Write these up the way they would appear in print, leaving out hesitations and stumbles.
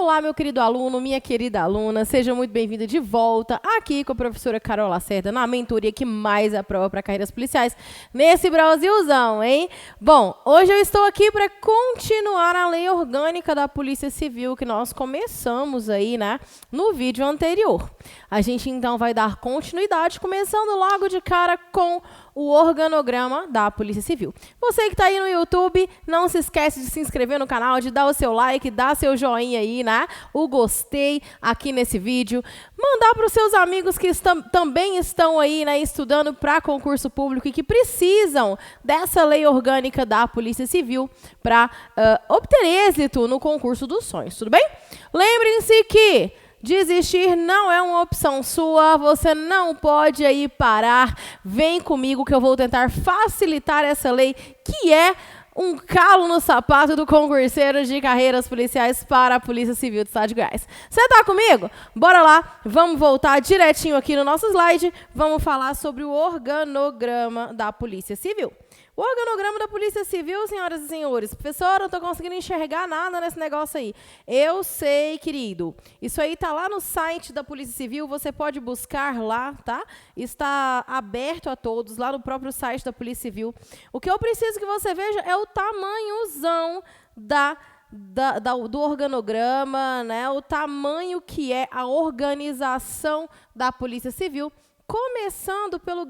Olá, meu querido aluno, minha querida aluna, seja muito bem-vinda de volta aqui com a professora Carol Lacerda na mentoria que mais aprova para carreiras policiais nesse Brasilzão, hein? Bom, hoje eu estou aqui para continuar a lei orgânica da Polícia Civil que nós começamos aí, né, no vídeo anterior. A gente então vai dar continuidade, começando logo de cara com o organograma da Polícia Civil. Você que está aí no YouTube, não se esquece de se inscrever no canal, de dar o seu like, dar seu joinha aí, né? O gostei aqui nesse vídeo. Mandar para os seus amigos que também estão aí, né, estudando para concurso público e que precisam dessa lei orgânica da Polícia Civil para obter êxito no concurso dos sonhos, tudo bem? Lembrem-se que desistir não é uma opção sua, você não pode aí parar. Vem comigo que eu vou tentar facilitar essa lei, que é um calo no sapato do concurseiro de carreiras policiais para a Polícia Civil do Estado de Goiás. Você tá comigo? Bora lá, vamos voltar direitinho aqui no nosso slide, vamos falar sobre o organograma da Polícia Civil. O organograma da Polícia Civil, senhoras e senhores, professora, eu não estou conseguindo enxergar nada nesse negócio aí. Eu sei, querido. Isso aí está lá no site da Polícia Civil, você pode buscar lá, tá? Está aberto a todos, lá no próprio site da Polícia Civil. O que eu preciso que você veja é o tamanhozão do organograma, né? O tamanho que é a organização da Polícia Civil, começando pelo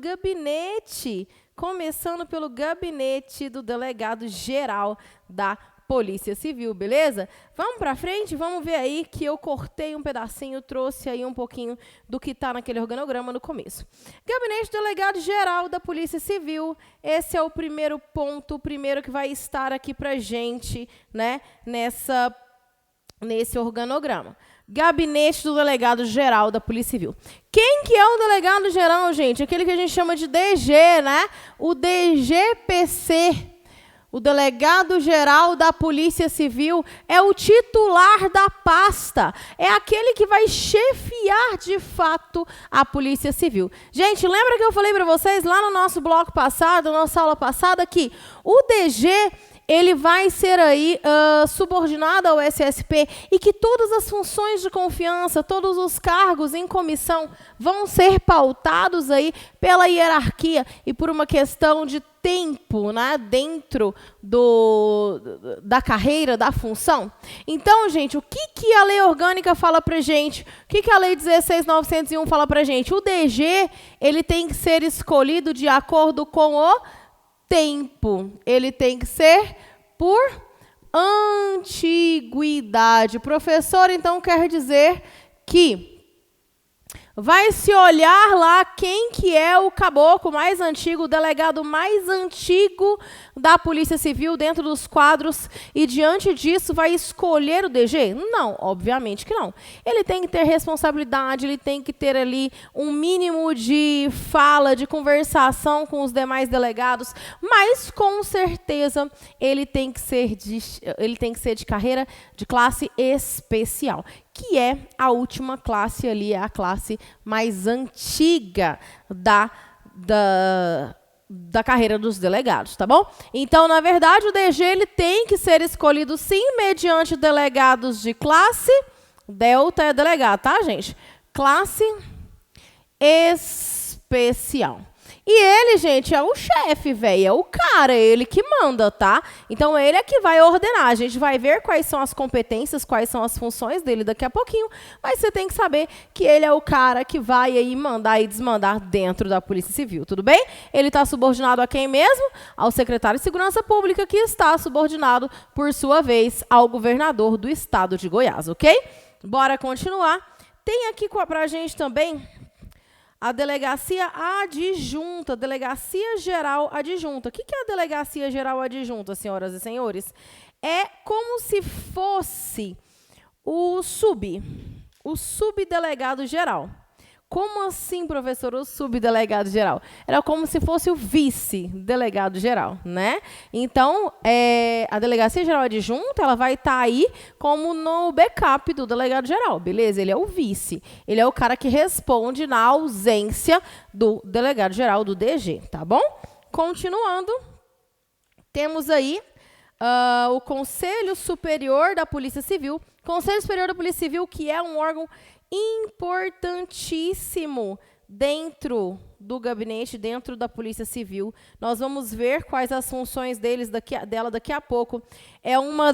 gabinete do delegado-geral da Polícia Civil, beleza? Vamos para frente, vamos ver aí que eu cortei um pedacinho, trouxe aí um pouquinho do que está naquele organograma no começo. Gabinete do delegado-geral da Polícia Civil, esse é o primeiro ponto, o primeiro que vai estar aqui para gente, né, nesse organograma. Gabinete do delegado-geral da Polícia Civil. Quem que é o delegado-geral, gente? Aquele que a gente chama de DG, né? O DGPC, o delegado-geral da Polícia Civil, é o titular da pasta. É aquele que vai chefiar, de fato, a Polícia Civil. Gente, lembra que eu falei para vocês lá no nosso bloco passado, na nossa aula passada, que o DG... ele vai ser aí subordinado ao SSP e que todas as funções de confiança, todos os cargos em comissão vão ser pautados aí pela hierarquia e por uma questão de tempo, né, dentro da carreira, da função. Então, gente, o que a lei orgânica fala pra gente? O que a lei 16.901 fala pra gente? O DG, ele tem que ser escolhido de acordo com o tempo. Ele tem que ser por antiguidade. Professor, então, quer dizer que vai se olhar lá quem que é o caboclo mais antigo, o delegado mais antigo da Polícia Civil dentro dos quadros e, diante disso, vai escolher o DG? Não, obviamente que não. Ele tem que ter responsabilidade, ele tem que ter ali um mínimo de fala, de conversação com os demais delegados, mas, com certeza, ele tem que ser de carreira de classe especial, que é a última classe ali, é a classe mais antiga da carreira dos delegados, tá bom? Então, na verdade, o DG ele tem que ser escolhido, sim, mediante delegados de classe, delta é delegado, tá, gente? Classe especial. E ele, gente, é o chefe, velho, é o cara, é ele que manda, tá? Então, ele é que vai ordenar. A gente vai ver quais são as competências, quais são as funções dele daqui a pouquinho, mas você tem que saber que ele é o cara que vai aí mandar e desmandar dentro da Polícia Civil, tudo bem? Ele está subordinado a quem mesmo? Ao secretário de Segurança Pública, que está subordinado, por sua vez, ao governador do estado de Goiás, ok? Bora continuar. Tem aqui para a gente também a delegacia adjunta, delegacia geral adjunta. O que é a delegacia geral adjunta, senhoras e senhores? É como se fosse o subdelegado geral. Como assim, professor, o subdelegado geral? Era como se fosse o vice-delegado geral, né? Então, a delegacia geral adjunta, ela vai estar aí como no backup do delegado geral, beleza? Ele é o vice, ele é o cara que responde na ausência do delegado geral, do DG, tá bom? Continuando, temos aí o Conselho Superior da Polícia Civil. Conselho Superior da Polícia Civil, que é um órgão importantíssimo dentro do gabinete, dentro da Polícia Civil. Nós vamos ver quais as funções dela daqui a pouco. É uma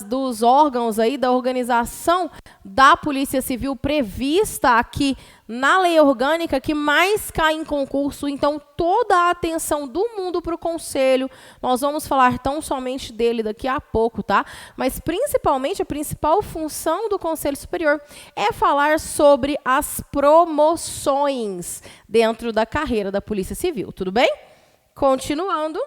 dos órgãos aí da organização da Polícia Civil prevista aqui na lei orgânica que mais cai em concurso. Então, toda a atenção do mundo para o Conselho. Nós vamos falar tão somente dele daqui a pouco, tá? Mas, principalmente, a principal função do Conselho Superior é falar sobre as promoções dentro da carreira da Polícia Civil, tudo bem? Continuando,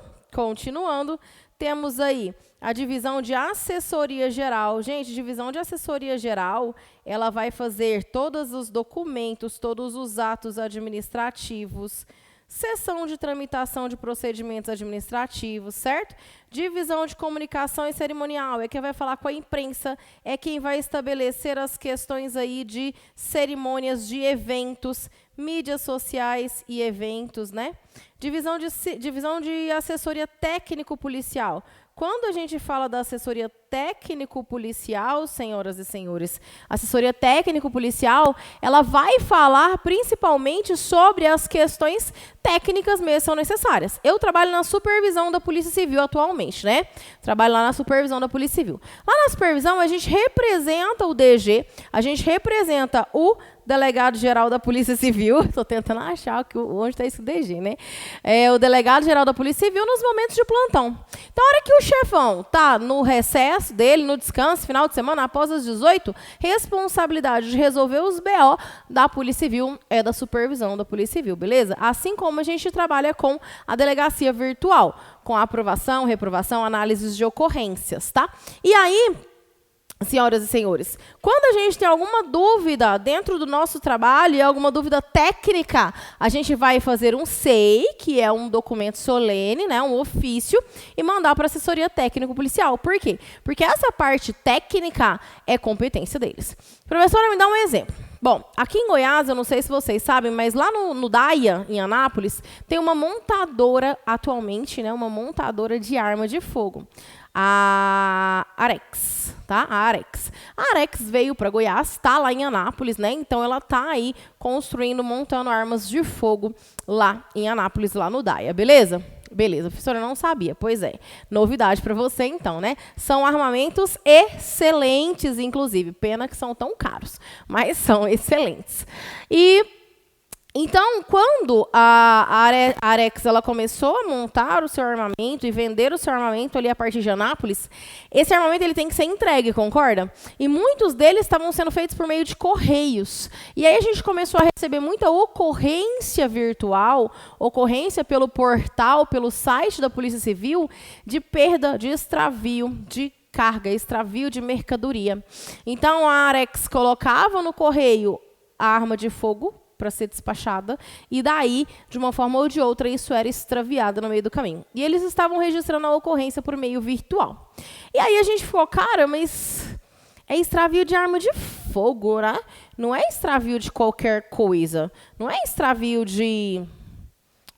temos aí a divisão de assessoria geral. Gente, divisão de assessoria geral, ela vai fazer todos os documentos, todos os atos administrativos, seção de tramitação de procedimentos administrativos, certo? Divisão de comunicação e cerimonial, é quem vai falar com a imprensa, é quem vai estabelecer as questões aí de cerimônias, de eventos, mídias sociais e eventos, né? Divisão de assessoria técnico-policial. Quando a gente fala da assessoria técnico-policial, senhoras e senhores, assessoria técnico-policial, ela vai falar principalmente sobre as questões técnicas mesmo que são necessárias. Eu trabalho na supervisão da Polícia Civil atualmente, né? Trabalho lá na supervisão da Polícia Civil. Lá na supervisão, a gente representa o DG, a gente representa o delegado-geral da Polícia Civil. Estou tentando achar onde está esse DG, né? É o delegado-geral da Polícia Civil nos momentos de plantão. Então, a hora que o chefão está no recesso dele, no descanso, final de semana, após as 18, responsabilidade de resolver os BO da Polícia Civil é da supervisão da Polícia Civil, beleza? Assim como a gente trabalha com a delegacia virtual, com a aprovação, reprovação, análises de ocorrências, tá? E aí, senhoras e senhores, quando a gente tem alguma dúvida dentro do nosso trabalho, e alguma dúvida técnica, a gente vai fazer um SEI, que é um documento solene, né, um ofício, e mandar para a assessoria técnico-policial. Por quê? Porque essa parte técnica é competência deles. Professora, me dá um exemplo. Bom, aqui em Goiás, eu não sei se vocês sabem, mas lá no DAIA, em Anápolis, tem uma montadora atualmente, né, uma montadora de arma de fogo. A Arex, tá? A Arex veio para Goiás, está lá em Anápolis, né? Então ela está aí construindo, montando armas de fogo lá em Anápolis, lá no DAIA, beleza? Beleza, a professora não sabia. Pois é, novidade para você então, né? São armamentos excelentes, inclusive. Pena que são tão caros, mas são excelentes. E então, quando a Arex ela começou a montar o seu armamento e vender o seu armamento ali a partir de Anápolis, esse armamento ele tem que ser entregue, concorda? E muitos deles estavam sendo feitos por meio de correios. E aí a gente começou a receber muita ocorrência virtual, ocorrência pelo portal, pelo site da Polícia Civil, de perda, de extravio, de carga, extravio de mercadoria. Então, a Arex colocava no correio a arma de fogo para ser despachada, e daí, de uma forma ou de outra, isso era extraviado no meio do caminho. E eles estavam registrando a ocorrência por meio virtual. E aí a gente ficou, cara, mas é extravio de arma de fogo, né? Não é extravio de qualquer coisa. Não é extravio de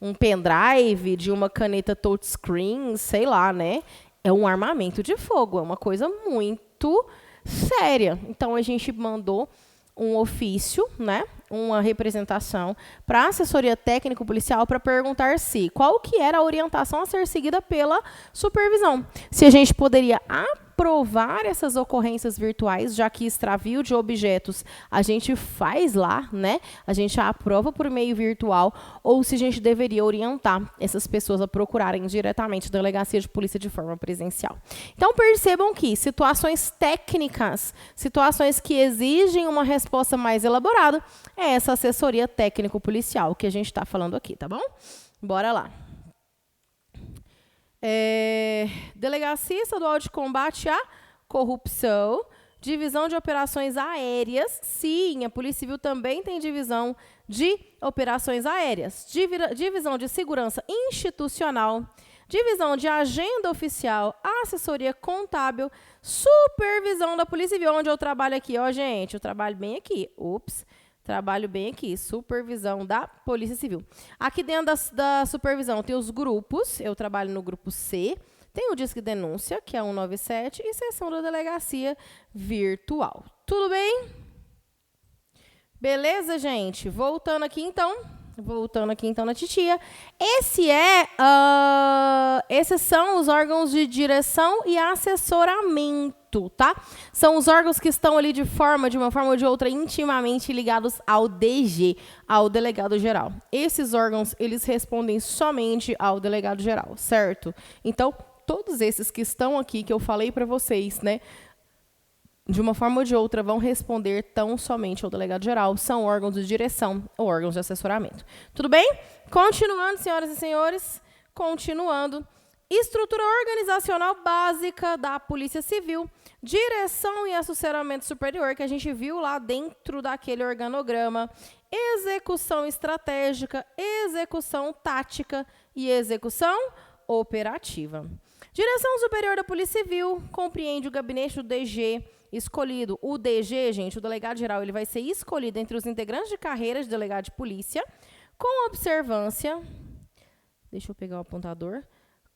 um pendrive, de uma caneta touchscreen, sei lá, né? É um armamento de fogo, é uma coisa muito séria. Então, a gente mandou um ofício, né, uma representação para a assessoria técnico-policial para perguntar qual que era a orientação a ser seguida pela supervisão. Se a gente poderia aprovar essas ocorrências virtuais, já que extravio de objetos a gente faz lá, né? A gente aprova por meio virtual, ou se a gente deveria orientar essas pessoas a procurarem diretamente a delegacia de polícia de forma presencial. Então, percebam que situações técnicas, situações que exigem uma resposta mais elaborada, é essa assessoria técnico-policial que a gente está falando aqui, tá bom? Bora lá. Delegacia Estadual de Combate à Corrupção, divisão de operações aéreas. Sim, a Polícia Civil também tem divisão de operações aéreas. Divisão de segurança institucional, divisão de agenda oficial, assessoria contábil, supervisão da Polícia Civil, onde eu trabalho aqui. Ó, gente, eu trabalho bem aqui. Trabalho bem aqui, supervisão da Polícia Civil. Aqui dentro da supervisão tem os grupos, eu trabalho no grupo C, Tem o Disque Denúncia, que é 197, e sessão da delegacia virtual. Tudo bem? Beleza, gente? Voltando aqui, então na titia. Esses são os órgãos de direção e assessoramento, tá? São os órgãos que estão ali de uma forma ou de outra, intimamente ligados ao DG, ao delegado geral. Esses órgãos, eles respondem somente ao delegado geral, certo? Então, todos esses que estão aqui, que eu falei para vocês, né? De uma forma ou de outra, vão responder tão somente ao delegado geral, são órgãos de direção ou órgãos de assessoramento. Tudo bem? Continuando, senhoras e senhores, estrutura organizacional básica da Polícia Civil, direção e assessoramento superior, que a gente viu lá dentro daquele organograma, execução estratégica, execução tática e execução operativa. Direção Superior da Polícia Civil compreende o gabinete do DG escolhido. O DG, gente, o delegado geral, ele vai ser escolhido entre os integrantes de carreira de delegado de polícia, com observância, deixa eu pegar o apontador,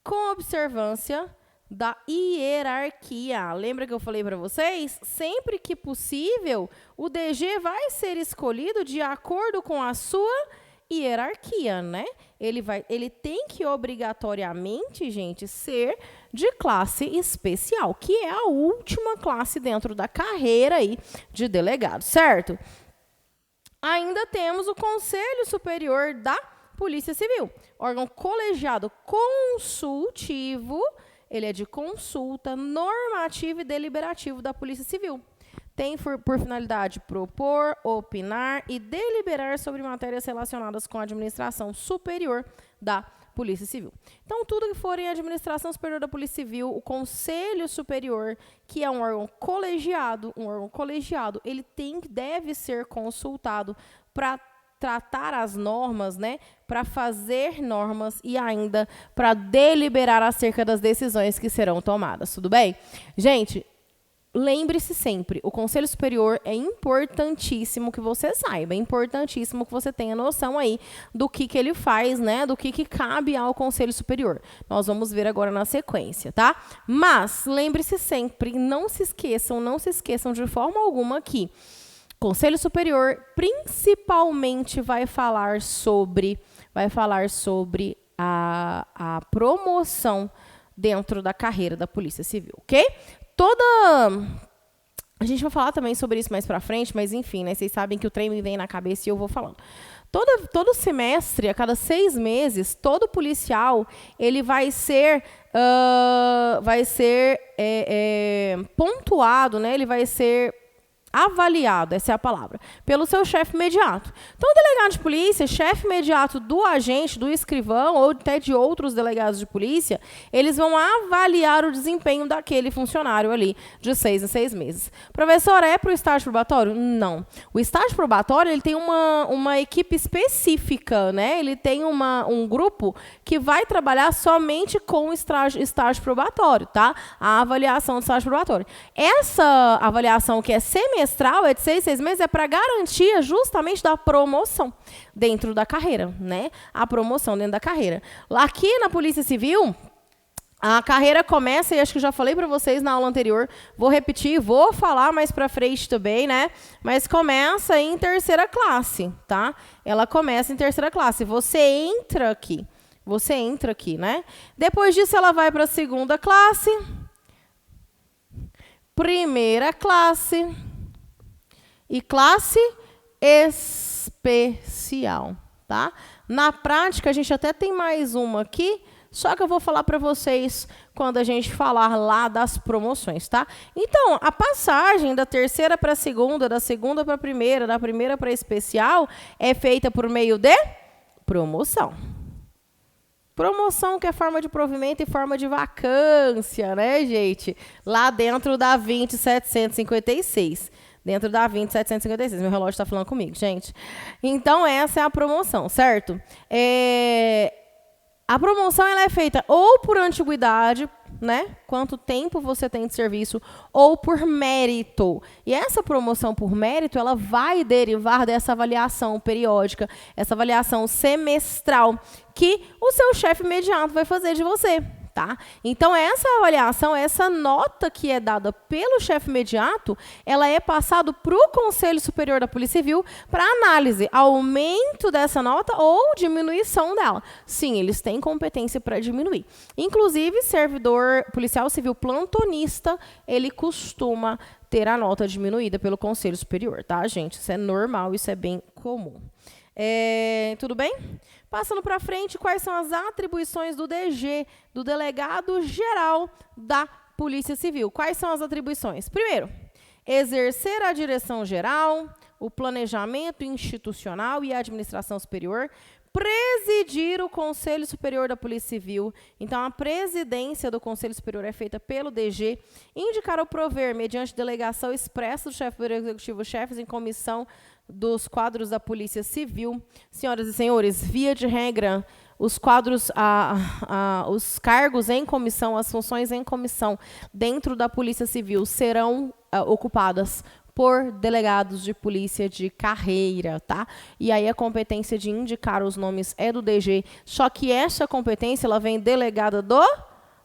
com observância da hierarquia. Lembra que eu falei para vocês? Sempre que possível, o DG vai ser escolhido de acordo com a sua hierarquia, né? Ele tem que obrigatoriamente, gente, ser de classe especial, que é a última classe dentro da carreira aí de delegado, certo? Ainda temos o Conselho Superior da Polícia Civil, órgão colegiado consultivo, ele é de consulta, normativo e deliberativo da Polícia Civil. Tem por finalidade propor, opinar e deliberar sobre matérias relacionadas com a administração superior da Polícia Civil. Então, tudo que for em administração superior da Polícia Civil, o Conselho Superior, que é um órgão colegiado, ele deve ser consultado para tratar as normas, né, para fazer normas e ainda para deliberar acerca das decisões que serão tomadas. Tudo bem? Gente, lembre-se sempre, o Conselho Superior é importantíssimo que você saiba, é importantíssimo que você tenha noção aí do que ele faz, né, do que cabe ao Conselho Superior. Nós vamos ver agora na sequência, tá? Mas, lembre-se sempre, não se esqueçam de forma alguma que o Conselho Superior principalmente vai falar sobre a promoção dentro da carreira da Polícia Civil, ok? A gente vai falar também sobre isso mais pra frente, mas enfim, né? Vocês sabem que o trem me vem na cabeça e eu vou falando. Todo semestre, a cada 6 meses, todo policial, ele vai ser pontuado, né? Ele vai ser avaliado, essa é a palavra, pelo seu chefe imediato. Então, o delegado de polícia, chefe imediato do agente, do escrivão ou até de outros delegados de polícia, eles vão avaliar o desempenho daquele funcionário ali de 6 em 6 meses. Professor, é para o estágio probatório? Não. O estágio probatório, ele tem uma equipe específica, né? Ele tem um grupo que vai trabalhar somente com o estágio probatório, tá? A avaliação do estágio probatório. Essa avaliação que é semestral, é de 6 meses, é para garantia justamente da promoção dentro da carreira, né? A promoção dentro da carreira. Aqui na Polícia Civil, a carreira começa, e acho que já falei para vocês na aula anterior, vou repetir, vou falar mais para frente também, né? Mas começa em 3ª classe, tá? Ela começa em 3ª classe. Você entra aqui, né? Depois disso, ela vai para a 2ª classe, 1ª classe, e classe especial, tá? Na prática, a gente até tem mais uma aqui, só que eu vou falar para vocês quando a gente falar lá das promoções, tá? Então, a passagem da 3ª para a 2ª, da 2ª para a 1ª, da 1ª para a especial, é feita por meio de promoção. Promoção, que é forma de provimento e forma de vacância, né, gente? Lá dentro da 20756. Dentro da 20756. Meu relógio está falando comigo, gente. Então, essa é a promoção, certo? A promoção ela é feita ou por antiguidade, né? Quanto tempo você tem de serviço, ou por mérito. E essa promoção por mérito, ela vai derivar dessa avaliação periódica, essa avaliação semestral, que o seu chefe imediato vai fazer de você. tá? Então, essa avaliação, essa nota que é dada pelo chefe imediato, ela é passada para o Conselho Superior da Polícia Civil para análise, aumento dessa nota ou diminuição dela. Sim, eles têm competência para diminuir. Inclusive, servidor policial civil plantonista, ele costuma ter a nota diminuída pelo Conselho Superior, tá, gente? Isso é normal, isso é bem comum. Tudo bem? Passando para frente, quais são as atribuições do DG, do Delegado Geral da Polícia Civil? Quais são as atribuições? Primeiro, exercer a direção geral, o planejamento institucional e a administração superior, presidir o Conselho Superior da Polícia Civil. Então, a presidência do Conselho Superior é feita pelo DG, indicar ou prover, mediante delegação expressa do chefe do Executivo, chefes em comissão dos quadros da Polícia Civil. Senhoras e senhores, via de regra, os quadros, os cargos em comissão, as funções em comissão dentro da Polícia Civil serão ocupadas por delegados de polícia de carreira, tá? E aí a competência de indicar os nomes é do DG, só que essa competência ela vem delegada do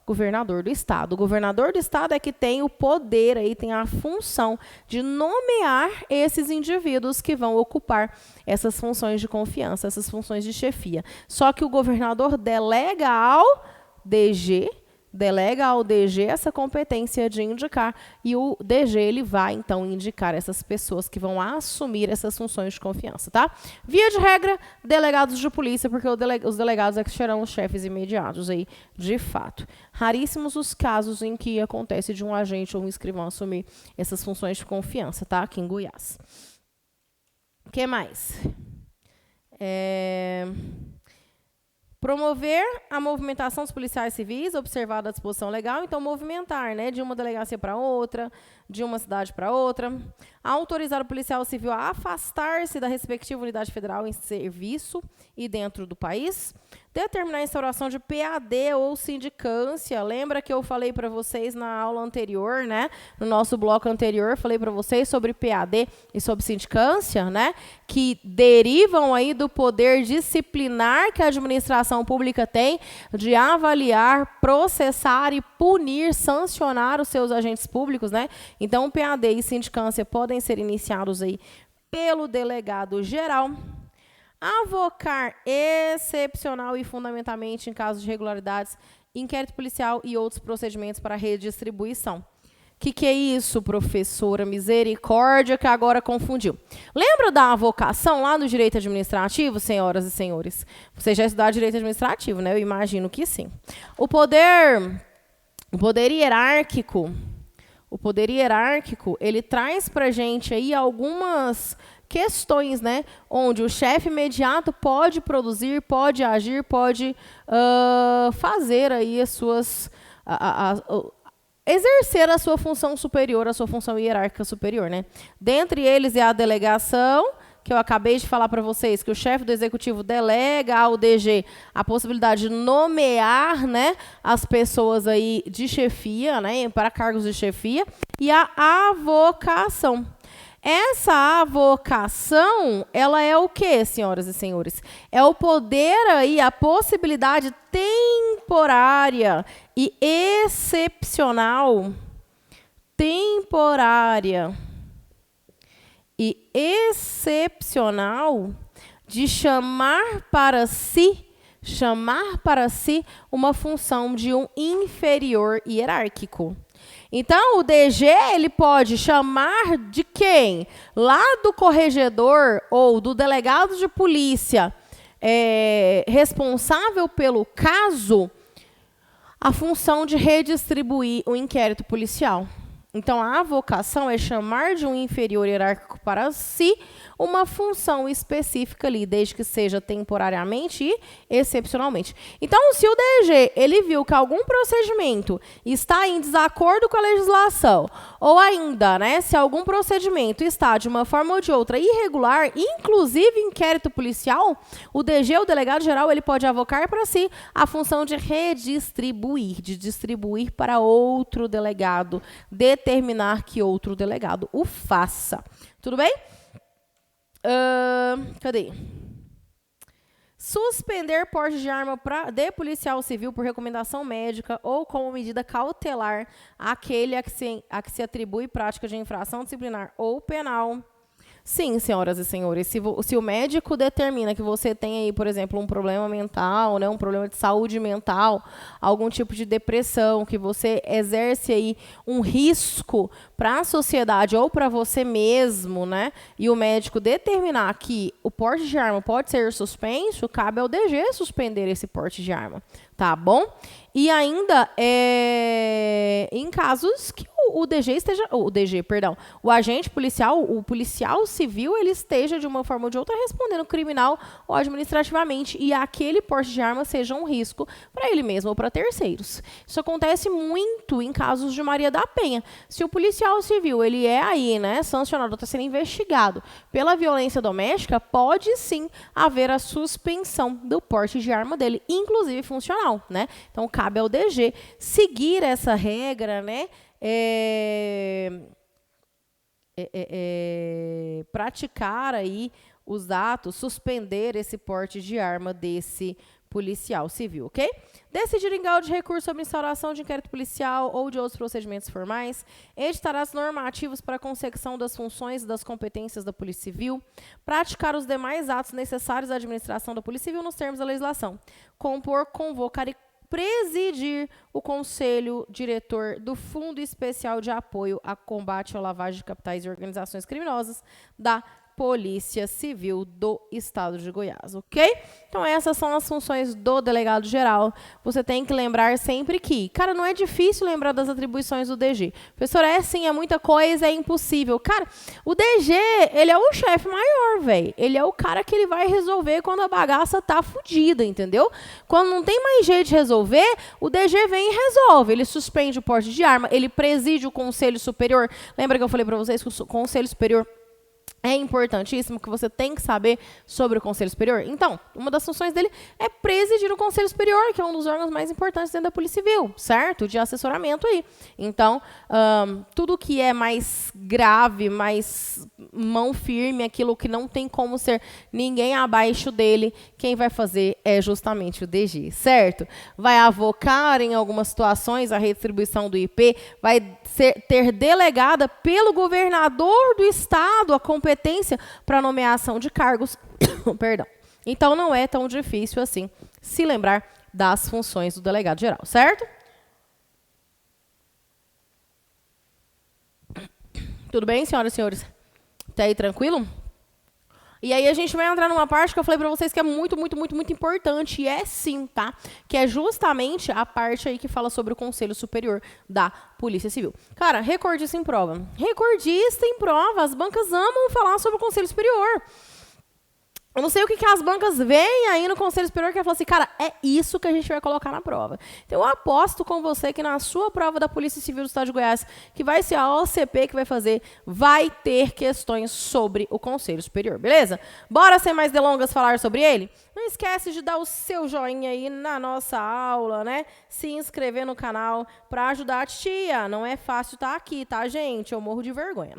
governador do estado. O governador do estado é que tem o poder, aí tem a função de nomear esses indivíduos que vão ocupar essas funções de confiança, essas funções de chefia. Só que o governador delega ao DG essa competência de indicar, e o DG ele vai, então, indicar essas pessoas que vão assumir essas funções de confiança, tá? Via de regra, delegados de polícia, porque os delegados é que serão os chefes imediatos aí, de fato. Raríssimos os casos em que acontece de um agente ou um escrivão assumir essas funções de confiança, tá? Aqui em Goiás. O que mais? Promover a movimentação dos policiais civis, observada a disposição legal. Então, movimentar, né, de uma delegacia para outra, de uma cidade para outra. Autorizar o policial civil a afastar-se da respectiva unidade federal em serviço e dentro do país. Determinar a instauração de PAD ou sindicância. Lembra que eu falei para vocês na aula anterior, né? No nosso bloco anterior, falei para vocês sobre PAD e sobre sindicância, né? Que derivam aí do poder disciplinar que a administração pública tem de avaliar, processar e punir, sancionar os seus agentes públicos, né? Então, PAD e sindicância podem ser iniciados aí pelo delegado geral. Avocar excepcional e fundamentalmente em casos de irregularidades, inquérito policial e outros procedimentos para redistribuição. O que é isso, professora? Misericórdia, que agora confundiu. Lembra da avocação lá no direito administrativo, senhoras e senhores? Vocês já estudaram direito administrativo, né? Eu imagino que sim. O poder hierárquico, ele traz para a gente aí algumas questões, né, onde o chefe imediato pode produzir, pode agir, pode fazer aí as suas, exercer a sua função superior, a sua função hierárquica superior, né? Dentre eles é a delegação, que eu acabei de falar para vocês, que o chefe do executivo delega ao DG a possibilidade de nomear, né, as pessoas aí de chefia, né, para cargos de chefia, e a avocação. Essa avocação, ela é o quê, senhoras e senhores? É o poder aí, a possibilidade temporária e excepcional, de chamar para si uma função de um inferior hierárquico. Então, o DG ele pode chamar de quem? Lá do corregedor ou do delegado de polícia responsável pelo caso, a função de redistribuir o inquérito policial. Então, a avocação é chamar de um inferior hierárquico para si uma função específica ali, desde que seja temporariamente e excepcionalmente. Então, se o DG ele viu que algum procedimento está em desacordo com a legislação, ou ainda, né, se algum procedimento está de uma forma ou de outra irregular, inclusive inquérito policial, o DG, o delegado geral, ele pode avocar para si a função de redistribuir, de distribuir para outro delegado, determinar que outro delegado o faça. Tudo bem? Cadê? Suspender porte de arma de policial civil por recomendação médica ou como medida cautelar aquele a que se atribui prática de infração disciplinar ou penal. Sim, senhoras e senhores, se o médico determina que você tem aí, por exemplo, um problema mental, né, um problema de saúde mental, algum tipo de depressão, que você exerce aí um risco para a sociedade ou para você mesmo, né, e o médico determinar que o porte de arma pode ser suspenso, cabe ao DG suspender esse porte de arma, tá bom? E ainda, em casos que o agente policial, o policial civil, ele esteja de uma forma ou de outra respondendo criminal ou administrativamente e aquele porte de arma seja um risco para ele mesmo ou para terceiros. Isso acontece muito em casos de Maria da Penha. Se o policial civil, ele é aí, né, sancionado, está sendo investigado pela violência doméstica, pode sim haver a suspensão do porte de arma dele, inclusive funcional, né? Então, cabe ao DG seguir essa regra, né? Praticar aí os atos, suspender esse porte de arma desse policial civil, ok? Decidir em grau de recurso sobre instauração de inquérito policial ou de outros procedimentos formais, editar as normativos para a consecução das funções e das competências da Polícia Civil, praticar os demais atos necessários à administração da Polícia Civil nos termos da legislação, compor, convocar e presidir o Conselho Diretor do Fundo Especial de Apoio a Combate à Lavagem de Capitais e Organizações Criminosas da Polícia Civil do Estado de Goiás, ok? Então, essas são as funções do delegado-geral. Você tem que lembrar sempre que, cara, não é difícil lembrar das atribuições do DG. Professor, sim, é muita coisa, é impossível. Cara, o DG, ele é o chefe maior, velho. Ele é o cara que ele vai resolver quando a bagaça tá fodida, entendeu? Quando não tem mais jeito de resolver, o DG vem e resolve. Ele suspende o porte de arma, ele preside o Conselho Superior. Lembra que eu falei para vocês que o Conselho Superior é importantíssimo, que você tem que saber sobre o Conselho Superior? Então, uma das funções dele é presidir o Conselho Superior, que é um dos órgãos mais importantes dentro da Polícia Civil, certo? De assessoramento aí. Então, tudo que é mais grave, mais mão firme, aquilo que não tem como ser ninguém abaixo dele, quem vai fazer é justamente o DG, certo? Vai avocar em algumas situações a redistribuição do IP, vai ter delegada pelo governador do estado a competência para nomeação de cargos. Perdão. Então, não é tão difícil assim se lembrar das funções do delegado geral, certo? Tudo bem, senhoras e senhores? Tá aí tranquilo? E aí a gente vai entrar numa parte que eu falei para vocês que é muito, muito, muito, muito importante, e é sim, tá? Que é justamente a parte aí que fala sobre o Conselho Superior da Polícia Civil. Cara, recordista em prova. Recordista em prova, as bancas amam falar sobre o Conselho Superior. Eu não sei o que as bancas veem aí no Conselho Superior que falam assim, cara, é isso que a gente vai colocar na prova. Então, eu aposto com você que na sua prova da Polícia Civil do Estado de Goiás, que vai ser a OCP que vai fazer, vai ter questões sobre o Conselho Superior, beleza? Bora, sem mais delongas, falar sobre ele? Não esquece de dar o seu joinha aí na nossa aula, né? Se inscrever no canal para ajudar a tia. Não é fácil estar aqui, tá, gente? Eu morro de vergonha.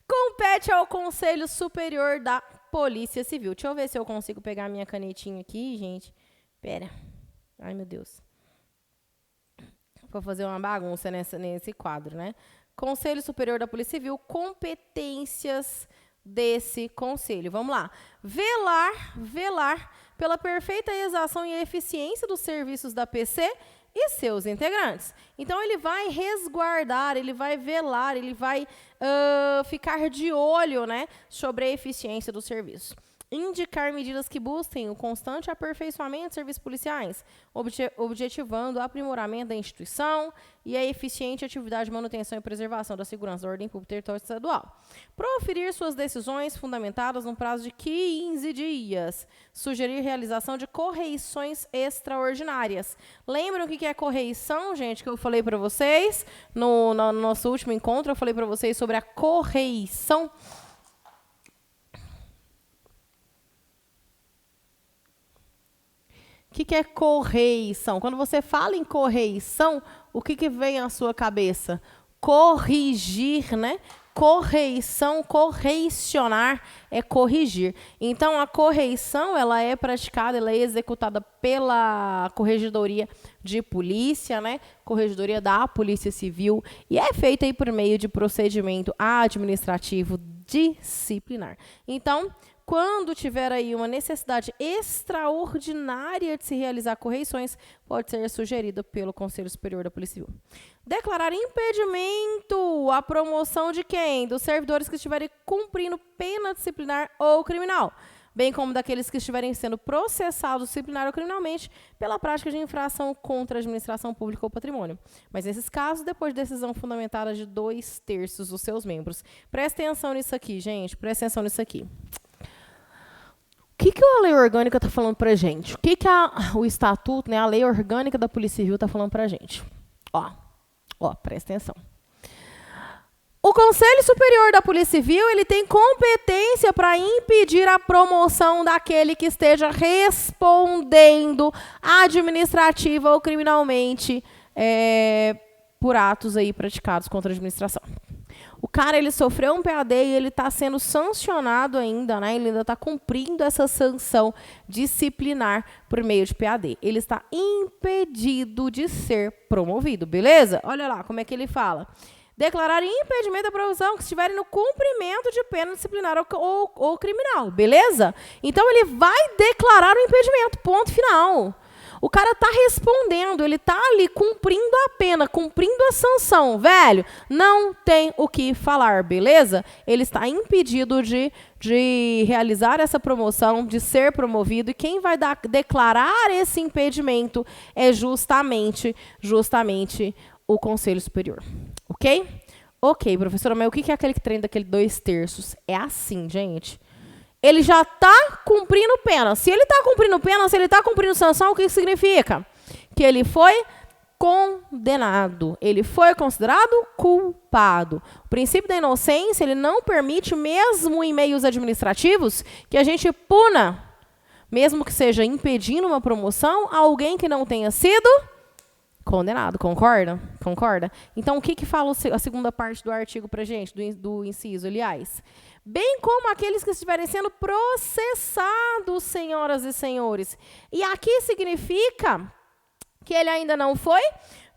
Compete ao Conselho Superior da Polícia Civil. Deixa eu ver se eu consigo pegar minha canetinha aqui, gente. Pera. Ai, meu Deus. Vou fazer uma bagunça nesse quadro, né? Conselho Superior da Polícia Civil, competências desse conselho. Vamos lá. Velar pela perfeita exação e eficiência dos serviços da PC e seus integrantes. Então, ele vai resguardar, ele vai velar, ele vai ficar de olho, né, sobre a eficiência do serviço. Indicar medidas que busquem o constante aperfeiçoamento de serviços policiais, objetivando o aprimoramento da instituição e a eficiente atividade de manutenção e preservação da segurança da ordem pública territorial estadual. Proferir suas decisões fundamentadas num prazo de 15 dias. Sugerir realização de correições extraordinárias. Lembram o que é correição, gente, que eu falei para vocês? No nosso último encontro, eu falei para vocês sobre a correição. O que é correição? Quando você fala em correição, o que vem à sua cabeça? Corrigir, né? correição, correicionar é corrigir. Então, a correição, ela é praticada, ela é executada pela Corregedoria de Polícia, né? Corregedoria da Polícia Civil, e é feita aí por meio de procedimento administrativo disciplinar. Então, quando tiver aí uma necessidade extraordinária de se realizar correições, pode ser sugerida pelo Conselho Superior da Polícia Civil. Declarar impedimento à promoção de quem? Dos servidores que estiverem cumprindo pena disciplinar ou criminal, bem como daqueles que estiverem sendo processados disciplinar ou criminalmente pela prática de infração contra a administração pública ou patrimônio. Mas nesses casos, depois de decisão fundamentada de 2/3 dos seus membros. Presta atenção nisso aqui, gente. Presta atenção nisso aqui. O que a lei orgânica está falando para a gente? O que o estatuto, né, a lei orgânica da Polícia Civil está falando para a gente? Ó, presta atenção. O Conselho Superior da Polícia Civil, ele tem competência para impedir a promoção daquele que esteja respondendo administrativa ou criminalmente por atos aí praticados contra a administração. O cara, ele sofreu um PAD e ele está sendo sancionado ainda, né? Ele ainda está cumprindo essa sanção disciplinar por meio de PAD. Ele está impedido de ser promovido, beleza? Olha lá como é que ele fala. Declarar impedimento da promoção que estiverem no cumprimento de pena disciplinar ou criminal, beleza? Então, ele vai declarar o impedimento, ponto final. O cara está respondendo, ele está ali cumprindo a pena, cumprindo a sanção. Velho, não tem o que falar, beleza? Ele está impedido de realizar essa promoção, de ser promovido. E quem vai declarar esse impedimento é justamente o Conselho Superior. Ok? Ok, professora, mas o que é aquele trem daquele 2/3? É assim, gente. Ele já está cumprindo pena. Se ele está cumprindo pena, se ele está cumprindo sanção, o que significa? Que ele foi condenado. Ele foi considerado culpado. O princípio da inocência, ele não permite, mesmo em meios administrativos, que a gente puna, mesmo que seja impedindo uma promoção, a alguém que não tenha sido condenado. Concorda? Concorda? Então, o que fala a segunda parte do artigo para a gente, do inciso, aliás? Bem como aqueles que estiverem sendo processados, senhoras e senhores. E aqui significa que ele ainda não foi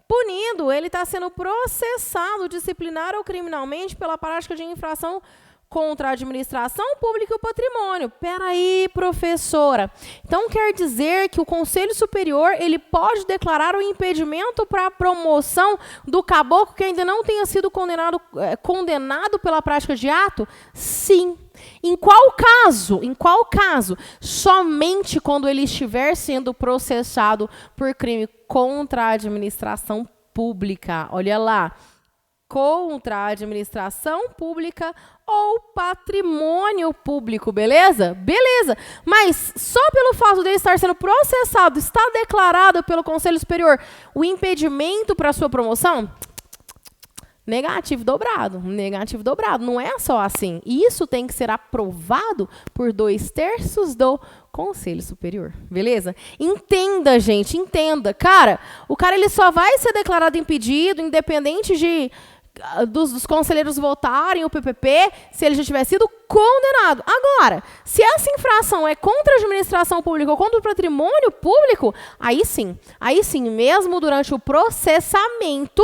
punido, ele está sendo processado disciplinar ou criminalmente pela prática de infração contra a administração pública e o patrimônio. Peraí, professora. Então, quer dizer que o Conselho Superior, ele pode declarar o impedimento para a promoção do caboclo que ainda não tenha sido condenado pela prática de ato? Sim. Em qual caso? Em qual caso? Somente quando ele estiver sendo processado por crime contra a administração pública. Olha lá. Contra a administração pública ou patrimônio público, beleza? Beleza. Mas só pelo fato de ele estar sendo processado, está declarado pelo Conselho Superior o impedimento para a sua promoção? Negativo dobrado. Negativo dobrado. Não é só assim. Isso tem que ser aprovado por 2/3 do Conselho Superior, beleza? Entenda, gente, entenda. Cara, o cara ele só vai ser declarado impedido, independente dos conselheiros votarem o PPP, se ele já tiver sido condenado. Agora, se essa infração é contra a administração pública ou contra o patrimônio público, aí sim, mesmo durante o processamento,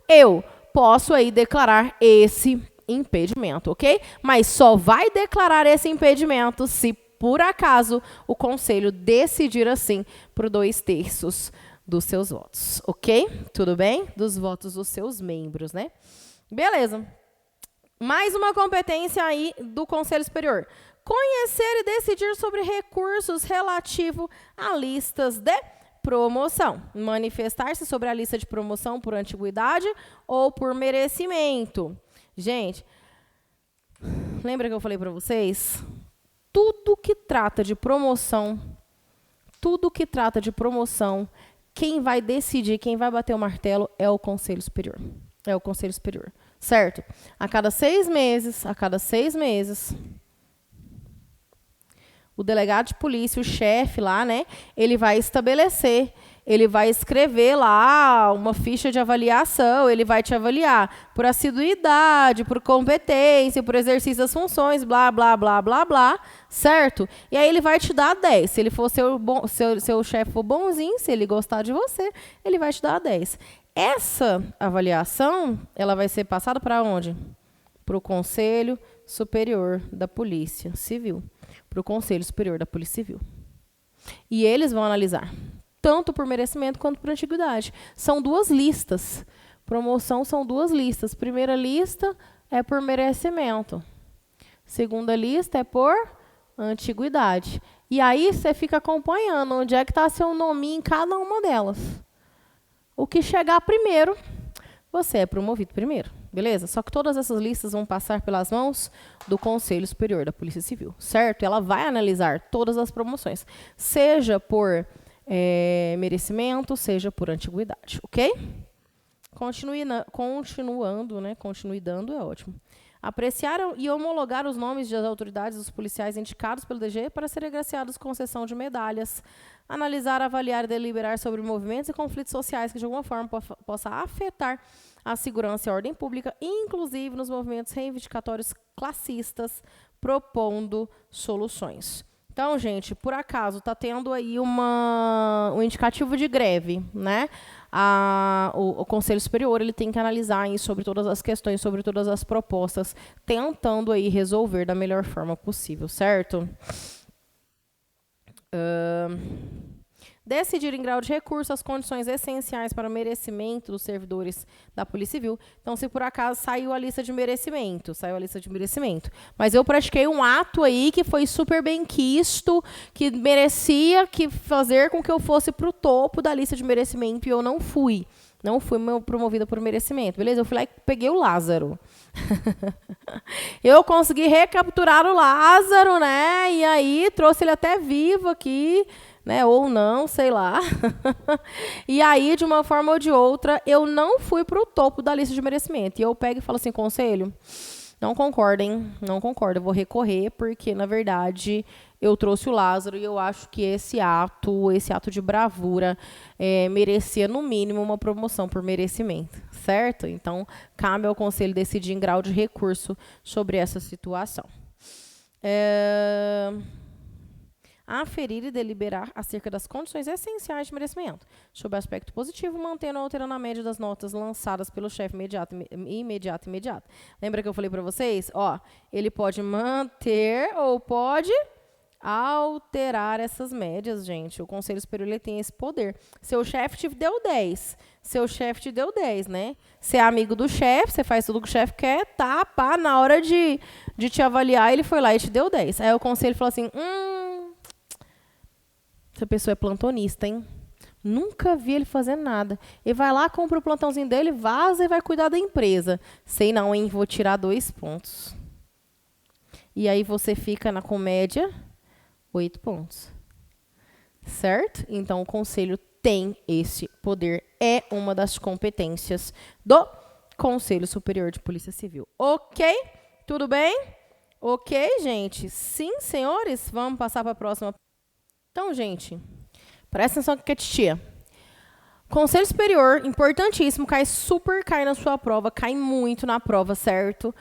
eu posso aí declarar esse impedimento, ok? Mas só vai declarar esse impedimento se, por acaso, o Conselho decidir assim por 2/3 dos seus votos, ok? Tudo bem? Dos votos dos seus membros, né? Beleza. Mais uma competência aí do Conselho Superior. Conhecer e decidir sobre recursos relativos a listas de promoção. Manifestar-se sobre a lista de promoção por antiguidade ou por merecimento. Gente, lembra que eu falei para vocês? Tudo que trata de promoção, quem vai decidir, quem vai bater o martelo é o Conselho Superior. É o Conselho Superior, certo? A cada 6 meses, o delegado de polícia, o chefe lá, né, ele vai estabelecer ele vai escrever lá uma ficha de avaliação, ele vai te avaliar por assiduidade, por competência, por exercício das funções, blá, blá, blá, blá, blá, certo? E aí ele vai te dar 10. Se ele for seu chefe for bonzinho, se ele gostar de você, ele vai te dar 10. Essa avaliação, ela vai ser passada para onde? Para o Conselho Superior da Polícia Civil. Para o Conselho Superior da Polícia Civil. E eles vão analisar, tanto por merecimento quanto por antiguidade. São 2 listas. Promoção são 2 listas. Primeira lista é por merecimento. Segunda lista é por antiguidade. E aí você fica acompanhando onde é que está seu nome em cada uma delas. O que chegar primeiro, você é promovido primeiro, beleza? Só que todas essas listas vão passar pelas mãos do Conselho Superior da Polícia Civil, certo? Ela vai analisar todas as promoções, seja por merecimento, seja por antiguidade, ok? Continuando, né? Continue dando, é ótimo. Apreciar e homologar os nomes das autoridades dos policiais indicados pelo DG para serem agraciados com concessão de medalhas. Analisar, avaliar e deliberar sobre movimentos e conflitos sociais que de alguma forma possa afetar a segurança e a ordem pública, inclusive nos movimentos reivindicatórios classistas, propondo soluções. Então, gente, por acaso, está tendo aí um indicativo de greve, né? O Conselho Superior ele tem que analisar aí sobre todas as questões, sobre todas as propostas, tentando aí resolver da melhor forma possível, certo? Decidir em grau de recurso as condições essenciais para o merecimento dos servidores da Polícia Civil. Então, se por acaso saiu a lista de merecimento, mas eu pratiquei um ato aí que foi super bem quisto, que merecia fazer com que eu fosse para o topo da lista de merecimento e eu não fui. Não fui promovida por merecimento, beleza? Eu fui lá e peguei o Lázaro. Eu consegui recapturar o Lázaro, né? E aí trouxe ele até vivo aqui, né? Ou não, sei lá. E aí, de uma forma ou de outra, eu não fui para o topo da lista de merecimento. E eu pego e falo assim, conselho, não concordo, hein? Não concordo, eu vou recorrer, porque, na verdade, eu trouxe o Lázaro e eu acho que esse ato de bravura merecia, no mínimo, uma promoção por merecimento, certo? Então, cabe ao conselho decidir em grau de recurso sobre essa situação. Aferir e deliberar acerca das condições essenciais de merecimento, sob aspecto positivo, mantendo ou alterando a média das notas lançadas pelo chefe imediato. Lembra que eu falei para vocês? Ó, ele pode manter ou pode alterar essas médias, gente. O Conselho Superior ele tem esse poder. Seu chefe te deu 10. Né? Você é amigo do chefe, você faz tudo que o chefe quer, tá, pá, na hora de te avaliar, ele foi lá e te deu 10. Aí o conselho falou assim, essa pessoa é plantonista, hein? Nunca vi ele fazer nada. Ele vai lá, compra o plantãozinho dele, vaza e vai cuidar da empresa. Sei não, hein? Vou tirar 2 pontos. E aí você fica na comédia 8 pontos. Certo? Então, o conselho tem esse poder. É uma das competências do Conselho Superior de Polícia Civil. Ok? Tudo bem? Ok, gente? Sim, senhores? Vamos passar para a próxima. Então, gente, presta atenção aqui, titia. Conselho Superior, importantíssimo, cai na sua prova, cai muito na prova, certo?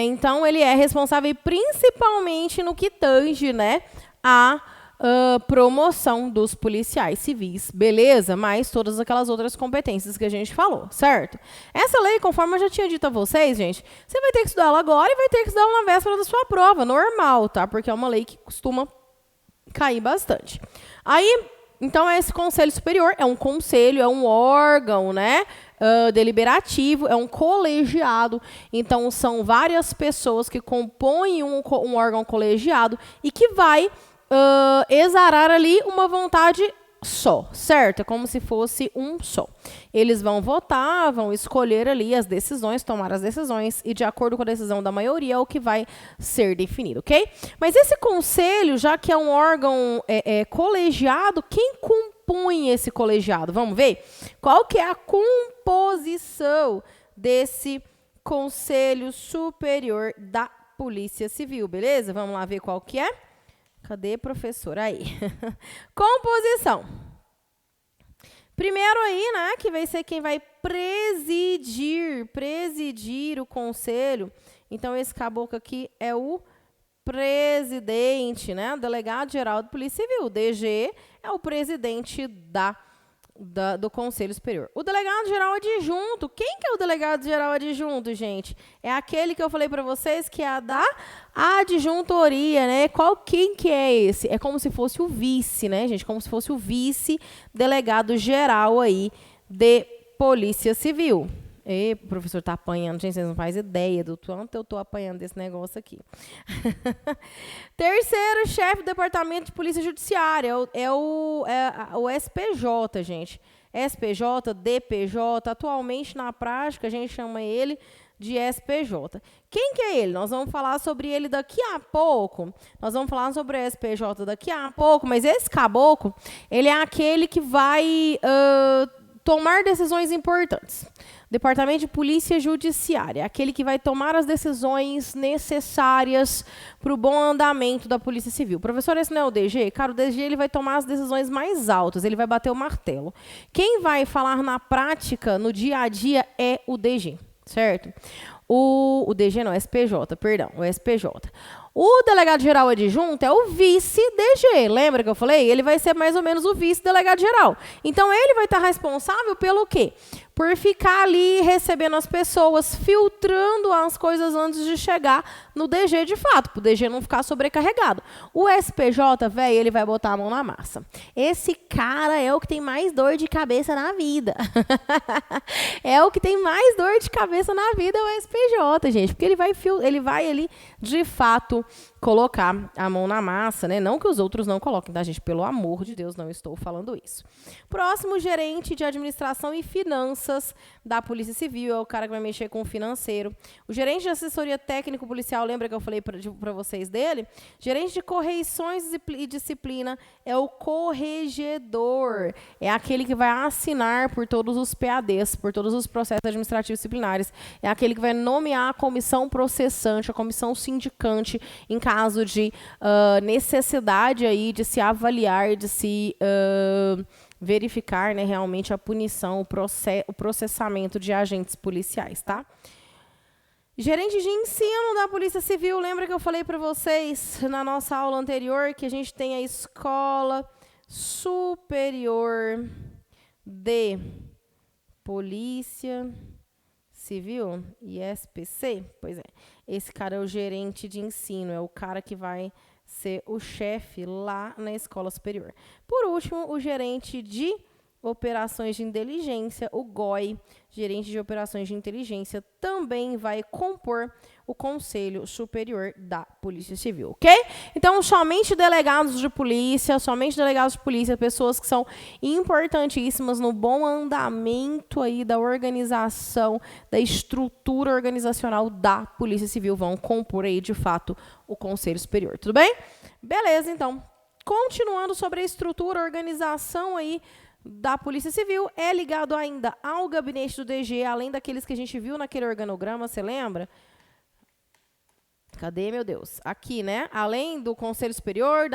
Então, ele é responsável principalmente no que tange, né, a promoção dos policiais civis, beleza? Mais todas aquelas outras competências que a gente falou, certo? Essa lei, conforme eu já tinha dito a vocês, gente, você vai ter que estudar ela agora e vai ter que estudar ela na véspera da sua prova, normal, tá? Porque é uma lei que costuma cair bastante. Aí, então, esse Conselho Superior é um conselho, é um órgão, né, deliberativo, é um colegiado. Então, são várias pessoas que compõem um órgão colegiado e que vai exarar ali uma vontade só, certo? É como se fosse um só. Eles vão votar, vão escolher ali as decisões, tomar as decisões, e de acordo com a decisão da maioria é o que vai ser definido, ok? Mas esse conselho, já que é um órgão colegiado, quem compõe esse colegiado? Vamos ver? Qual que é a composição desse Conselho Superior da Polícia Civil, beleza? Vamos lá ver qual que é? Cadê, professor? Aí. Composição. Primeiro aí, né, que vai ser quem vai presidir o conselho. Então, esse caboclo aqui é o presidente, né, delegado-geral de Polícia Civil. O DG é o presidente do Conselho Superior. O delegado-geral adjunto. Quem que é o delegado-geral adjunto, gente? É aquele que eu falei para vocês que é a da adjuntoria, né? Quem que é esse? É como se fosse o vice, né, gente? Como se fosse o vice-delegado-geral aí de Polícia Civil. E o professor tá apanhando, gente, vocês não fazem ideia do quanto eu tô apanhando desse negócio aqui. Terceiro, chefe do Departamento de Polícia Judiciária, é o SPJ, gente. SPJ, DPJ, atualmente na prática a gente chama ele de SPJ. Quem que é ele? Nós vamos falar sobre ele daqui a pouco. Nós vamos falar sobre o SPJ daqui a pouco, mas esse caboclo, ele é aquele que vai tomar decisões importantes. Departamento de Polícia Judiciária, aquele que vai tomar as decisões necessárias para o bom andamento da Polícia Civil. Professor, esse não é o DG? Cara, o DG ele vai tomar as decisões mais altas, ele vai bater o martelo. Quem vai falar na prática, no dia a dia, é o DG, certo? O DG não, SPJ, perdão, o SPJ. O delegado-geral adjunto é o vice-DG. Lembra que eu falei? Ele vai ser mais ou menos o vice-delegado-geral. Então, ele vai estar responsável pelo quê? Por ficar ali recebendo as pessoas, filtrando as coisas antes de chegar no DG de fato, para o DG não ficar sobrecarregado. O SPJ, velho, ele vai botar a mão na massa. Esse cara é o que tem mais dor de cabeça na vida. É o que tem mais dor de cabeça na vida, é o SPJ, gente. Porque ele vai ali, de fato, colocar a mão na massa, né? Não que os outros não coloquem, tá, gente? Pelo amor de Deus, não estou falando isso. Próximo, gerente de administração e finanças da Polícia Civil, é o cara que vai mexer com o financeiro. O gerente de assessoria técnico-policial, lembra que eu falei para vocês dele? Gerente de correições e disciplina é o corregedor. É aquele que vai assinar por todos os PADs, por todos os processos administrativos disciplinares. É aquele que vai nomear a comissão processante, a comissão sindicante, em caso de necessidade aí de se avaliar, de se verificar, né, realmente a punição, o processamento de agentes policiais, tá? Gerente de ensino da Polícia Civil, lembra que eu falei para vocês na nossa aula anterior que a gente tem a Escola Superior de Polícia Civil, ISPC? Pois é, esse cara é o gerente de ensino, é o cara que vai ser o chefe lá na escola superior. Por último, o gerente de operações de inteligência, o GOI, gerente de operações de inteligência, também vai compor o Conselho Superior da Polícia Civil, ok? Então, somente delegados de polícia, pessoas que são importantíssimas no bom andamento aí da organização, da estrutura organizacional da Polícia Civil, vão compor aí, de fato, o Conselho Superior, tudo bem? Beleza, então. Continuando sobre a estrutura, organização aí da Polícia Civil, é ligado ainda ao gabinete do DG, além daqueles que a gente viu naquele organograma, você lembra? Cadê, meu Deus? Aqui, né? Além do Conselho Superior,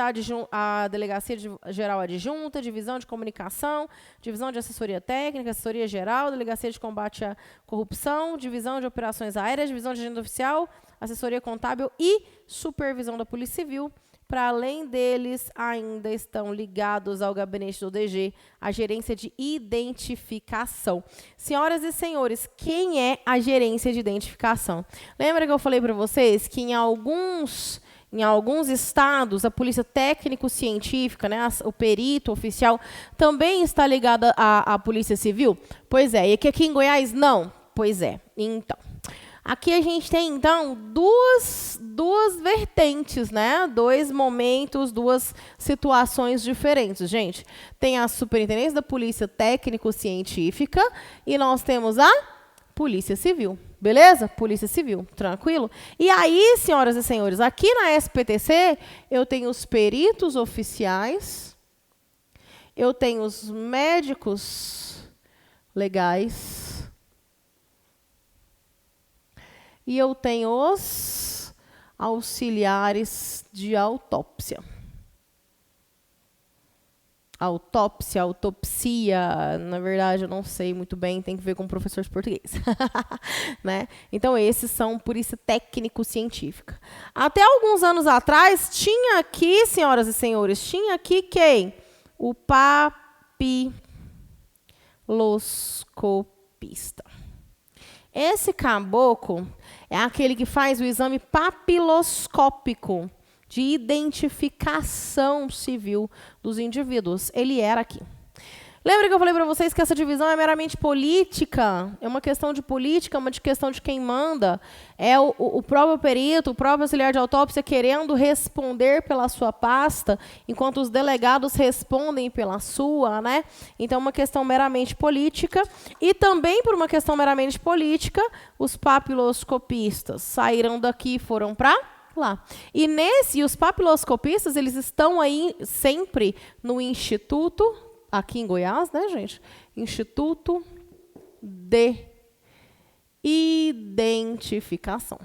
a Delegacia Geral Adjunta, Divisão de Comunicação, Divisão de Assessoria Técnica, Assessoria Geral, Delegacia de Combate à Corrupção, Divisão de Operações Aéreas, Divisão de Agenda Oficial, Assessoria Contábil e Supervisão da Polícia Civil. Para além deles, ainda estão ligados ao gabinete do DG, a gerência de identificação. Senhoras e senhores, quem é a gerência de identificação? Lembra que eu falei para vocês que em alguns estados, a polícia técnico-científica, né, o perito oficial, também está ligada à Polícia Civil? Pois é. E aqui em Goiás, não? Pois é. Então, aqui a gente tem, então, duas vertentes, né? Dois momentos, duas situações diferentes, gente. Tem a Superintendência da Polícia Técnico-Científica e nós temos a Polícia Civil. Beleza? Polícia Civil, tranquilo? E aí, senhoras e senhores, aqui na SPTC, eu tenho os peritos oficiais, eu tenho os médicos legais, e eu tenho os auxiliares de autópsia. autópsia, autopsia, na verdade eu não sei muito bem, tem que ver com o professor de português. Né? Então esses são polícia técnico-científica. Até alguns anos atrás, tinha aqui, senhoras e senhores, tinha aqui quem? O papiloscopista. Esse caboclo é aquele que faz o exame papiloscópico de identificação civil dos indivíduos. Ele era aqui. Lembra que eu falei para vocês que essa divisão é meramente política? É uma questão de política, uma questão de quem manda. É o próprio perito, o próprio auxiliar de autópsia querendo responder pela sua pasta, enquanto os delegados respondem pela sua, né? Então, uma questão meramente política. E também, por uma questão meramente política, os papiloscopistas saíram daqui e foram para lá. E os papiloscopistas, eles estão aí sempre no Instituto, aqui em Goiás, né, gente? Instituto de Identificação.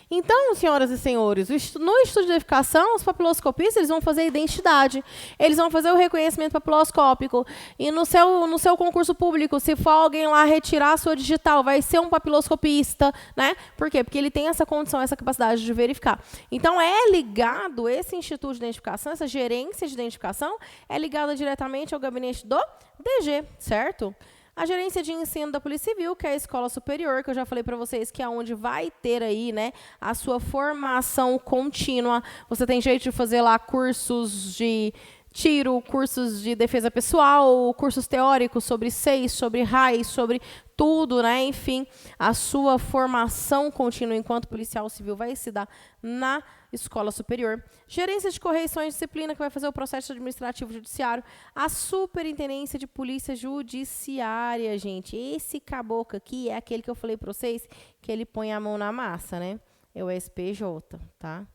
Então, senhoras e senhores, no estudo de identificação, os papiloscopistas eles vão fazer a identidade, eles vão fazer o reconhecimento papiloscópico. E no seu concurso público, se for alguém lá retirar a sua digital, vai ser um papiloscopista, né? Por quê? Porque ele tem essa condição, essa capacidade de verificar. Então, é ligado, esse instituto de identificação, essa gerência de identificação, é ligada diretamente ao gabinete do DG, certo? A gerência de ensino da Polícia Civil, que é a escola superior, que eu já falei para vocês que é onde vai ter aí, né, a sua formação contínua. Você tem jeito de fazer lá cursos de tiro, cursos de defesa pessoal, cursos teóricos sobre SEIS, sobre RAIS, sobre tudo, né? Enfim, a sua formação contínua enquanto policial civil vai se dar na escola superior. Gerência de correições e disciplina, que vai fazer o processo administrativo judiciário. A superintendência de polícia judiciária, gente. Esse caboclo aqui é aquele que eu falei para vocês, que ele põe a mão na massa, né? É o SPJ, tá?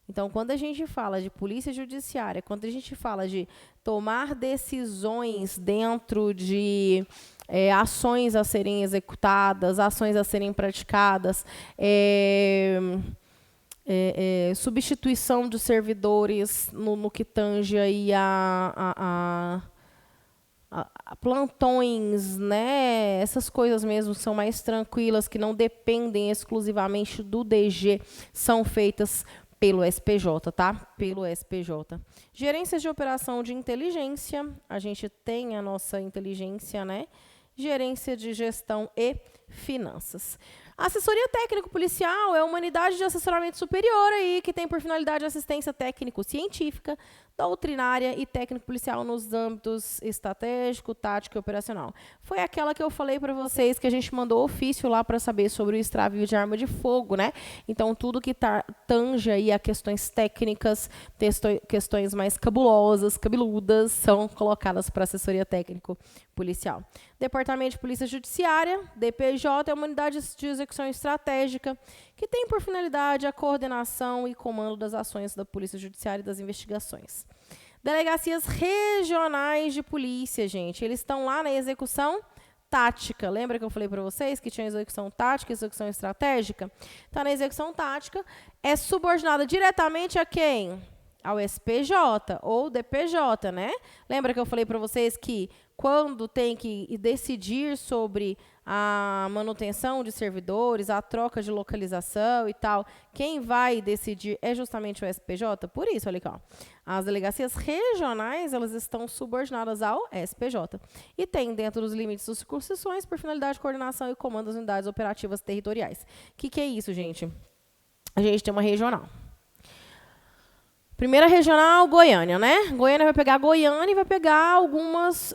Então, quando a gente fala de polícia judiciária, quando a gente fala de tomar decisões dentro de ações a serem executadas, ações a serem praticadas, substituição de servidores no que tange aí a plantões, né? Essas coisas mesmo são mais tranquilas, que não dependem exclusivamente do DG, são feitas pelo SPJ, tá? Pelo SPJ. Gerências de operação de inteligência, a gente tem a nossa inteligência, né? Gerência de gestão e finanças. Assessoria técnico-policial é uma unidade de assessoramento superior aí, que tem por finalidade assistência técnico-científica, doutrinária e técnico-policial nos âmbitos estratégico, tático e operacional. Foi aquela que eu falei para vocês que a gente mandou ofício lá para saber sobre o extravio de arma de fogo, né? Então, tudo que tange aí a questões técnicas, questões mais cabeludas, são colocadas para assessoria técnico-policial. Departamento de Polícia Judiciária, DPJ, é uma unidade de execução estratégica que tem por finalidade a coordenação e comando das ações da Polícia Judiciária e das investigações. Delegacias regionais de polícia, gente, eles estão lá na execução tática. Lembra que eu falei para vocês que tinha execução tática e execução estratégica? Então, na execução tática, é subordinada diretamente a quem? Ao SPJ ou DPJ, né? Lembra que eu falei para vocês que quando tem que decidir sobre a manutenção de servidores, a troca de localização e tal, quem vai decidir é justamente o SPJ? Por isso, olha aqui, ó. As delegacias regionais, elas estão subordinadas ao SPJ. E tem, dentro dos limites das circunscrições, por finalidade de coordenação e comando das unidades operativas territoriais. O que é isso, gente? A gente tem uma regional. Primeira regional, Goiânia, né? Goiânia vai pegar Goiânia e vai pegar algumas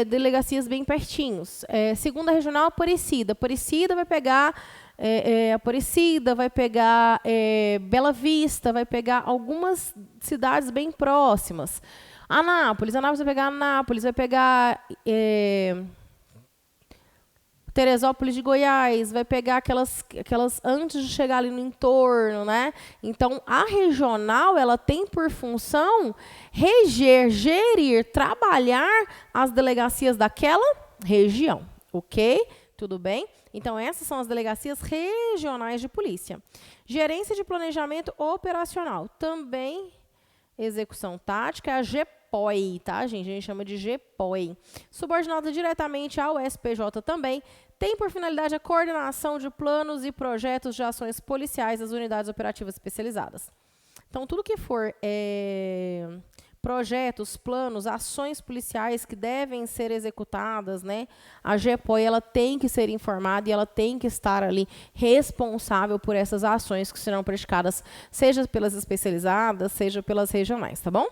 delegacias bem pertinhos. Segunda regional, Aparecida. Aparecida vai pegar Aparecida, vai pegar Bela Vista, vai pegar algumas cidades bem próximas. Anápolis vai pegar Anápolis, vai pegar Teresópolis de Goiás, vai pegar aquelas antes de chegar ali no entorno, né? Então, a regional, ela tem por função gerir, trabalhar as delegacias daquela região, ok? Tudo bem? Então, essas são as delegacias regionais de polícia. Gerência de planejamento operacional, também execução tática é a GPOI, tá, gente? A gente chama de GPOI. Subordinada diretamente ao SPJ também, tem por finalidade a coordenação de planos e projetos de ações policiais das unidades operativas especializadas. Então, tudo que for projetos, planos, ações policiais que devem ser executadas, né? A GPOI, ela tem que ser informada e ela tem que estar ali responsável por essas ações que serão praticadas, seja pelas especializadas, seja pelas regionais, tá bom?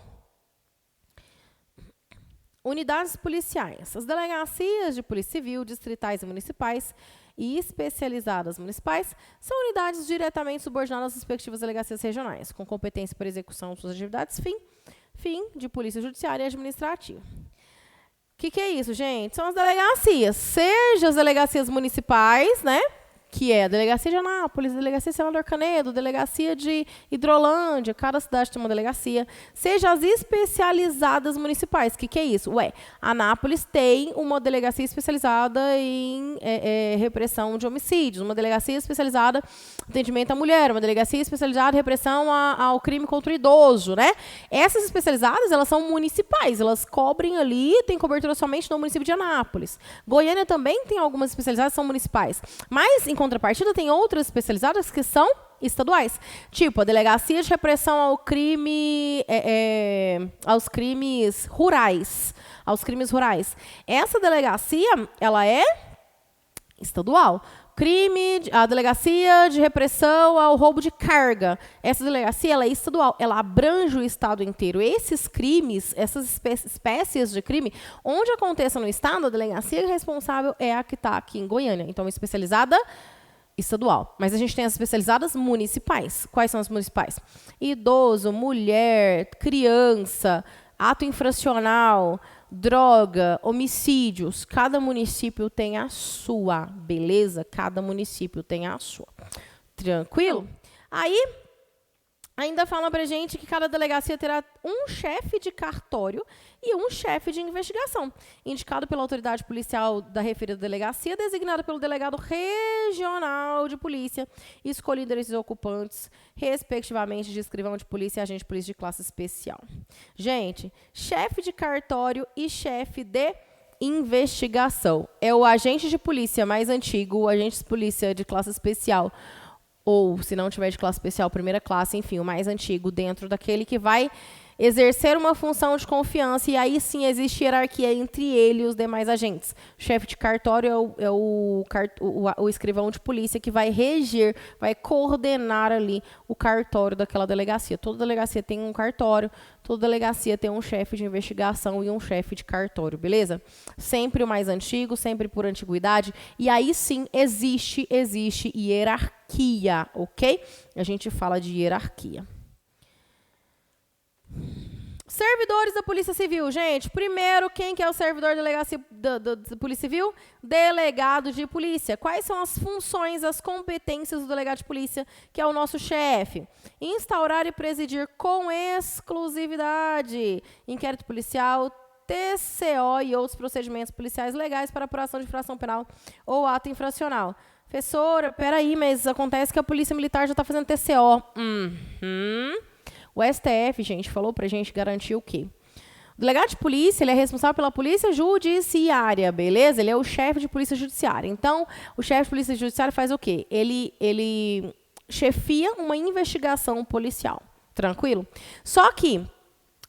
Unidades policiais. As delegacias de polícia civil, distritais e municipais e especializadas municipais são unidades diretamente subordinadas às respectivas delegacias regionais, com competência para execução de suas atividades fim de polícia judiciária e administrativa. O que é isso, gente? São as delegacias, seja as delegacias municipais, né? Que é a delegacia de Anápolis, delegacia de Senador Canedo, delegacia de Hidrolândia, cada cidade tem uma delegacia, seja as especializadas municipais. O que é isso? Anápolis tem uma delegacia especializada em repressão de homicídios, uma delegacia especializada em atendimento à mulher, uma delegacia especializada em repressão ao crime contra o idoso, né? Essas especializadas, elas são municipais, elas cobrem ali, tem cobertura somente no município de Anápolis. Goiânia também tem algumas especializadas, são municipais, mas, em contrapartida, tem outras especializadas que são estaduais. Tipo, a Delegacia de Repressão ao Crime, aos crimes rurais. Essa delegacia, ela é estadual. A Delegacia de Repressão ao Roubo de Carga. Essa delegacia, ela é estadual. Ela abrange o estado inteiro. Esses crimes, essas espécies de crime, onde aconteça no estado, a delegacia responsável é a que está aqui em Goiânia. Então, especializada estadual. Mas a gente tem as especializadas municipais. Quais são as municipais? Idoso, mulher, criança, ato infracional, droga, homicídios. Cada município tem a sua, beleza? Cada município tem a sua. Tranquilo? Aí, ainda fala pra gente que cada delegacia terá um chefe de cartório e um chefe de investigação, indicado pela autoridade policial da referida delegacia, designado pelo delegado regional de polícia, escolhido esses ocupantes, respectivamente, de escrivão de polícia e agente de polícia de classe especial. Gente, chefe de cartório e chefe de investigação. É o agente de polícia mais antigo, o agente de polícia de classe especial, ou, se não tiver de classe especial, primeira classe, enfim, o mais antigo, dentro daquele que vai exercer uma função de confiança, e aí sim existe hierarquia entre ele e os demais agentes. O chefe de cartório é o escrivão de polícia que vai reger, vai coordenar ali o cartório daquela delegacia. Toda delegacia tem um cartório, toda delegacia tem um chefe de investigação e um chefe de cartório, beleza? Sempre o mais antigo, sempre por antiguidade, e aí sim existe hierarquia, ok? A gente fala de hierarquia. Servidores da Polícia Civil, gente. Primeiro, quem que é o servidor da delegacia da Polícia Civil? Delegado de polícia. Quais são as funções, as competências do delegado de polícia, que é o nosso chefe? Instaurar e presidir com exclusividade inquérito policial, TCO e outros procedimentos policiais legais para apuração de infração penal ou ato infracional. Professora, peraí, mas acontece que a Polícia Militar já está fazendo TCO. O STF, gente, falou pra gente garantir o quê? O delegado de polícia, ele é responsável pela polícia judiciária, beleza? Ele é o chefe de polícia judiciária. Então, o chefe de polícia judiciária faz o quê? Ele chefia uma investigação policial, tranquilo? Só que,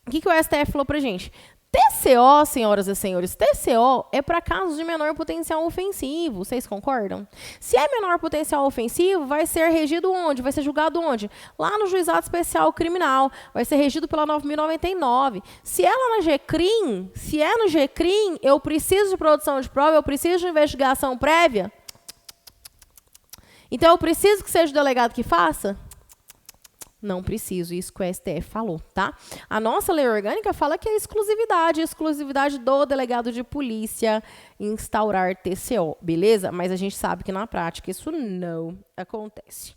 o que o STF falou pra gente? TCO, senhoras e senhores, TCO é para casos de menor potencial ofensivo, vocês concordam? Se é menor potencial ofensivo, vai ser regido onde? Vai ser julgado onde? Lá no Juizado Especial Criminal, vai ser regido pela 9.099. Se é lá na GCRIM, se é no GCRIM, eu preciso de produção de prova, eu preciso de investigação prévia. Então, eu preciso que seja o delegado que faça? Não preciso, isso que o STF falou, tá? A nossa lei orgânica fala que é exclusividade do delegado de polícia instaurar TCO, beleza? Mas a gente sabe que na prática isso não acontece.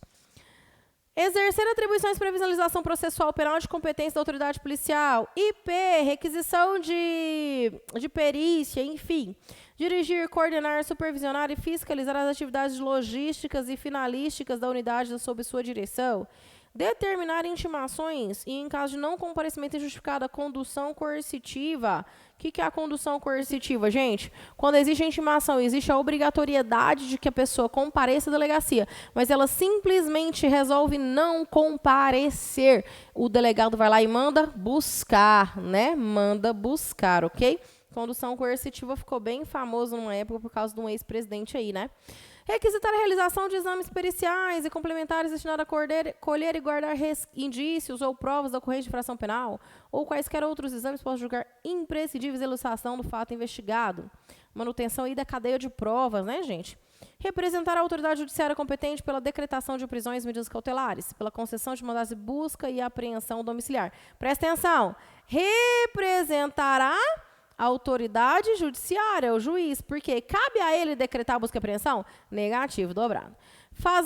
Exercer atribuições para visualização processual penal de competência da autoridade policial, IP, requisição de perícia, enfim. Dirigir, coordenar, supervisionar e fiscalizar as atividades logísticas e finalísticas da unidade sob sua direção. Determinar intimações e, em caso de não comparecimento injustificado, a condução coercitiva. O que é a condução coercitiva, gente? Quando existe a intimação, existe a obrigatoriedade de que a pessoa compareça à delegacia, mas ela simplesmente resolve não comparecer. O delegado vai lá e manda buscar, né? Manda buscar, ok? Condução coercitiva ficou bem famoso numa época por causa de um ex-presidente aí, né? Requisitar a realização de exames periciais e complementares destinados a colher e guardar indícios ou provas da ocorrência de infração penal, ou quaisquer outros exames possam julgar imprescindíveis a elucidação do fato investigado. Manutenção aí da cadeia de provas, né, gente? Representar a autoridade judiciária competente pela decretação de prisões e medidas cautelares, pela concessão de mandados de busca e apreensão domiciliar. Presta atenção. Representará a autoridade judiciária, o juiz, porque cabe a ele decretar a busca e apreensão? Negativo, dobrado.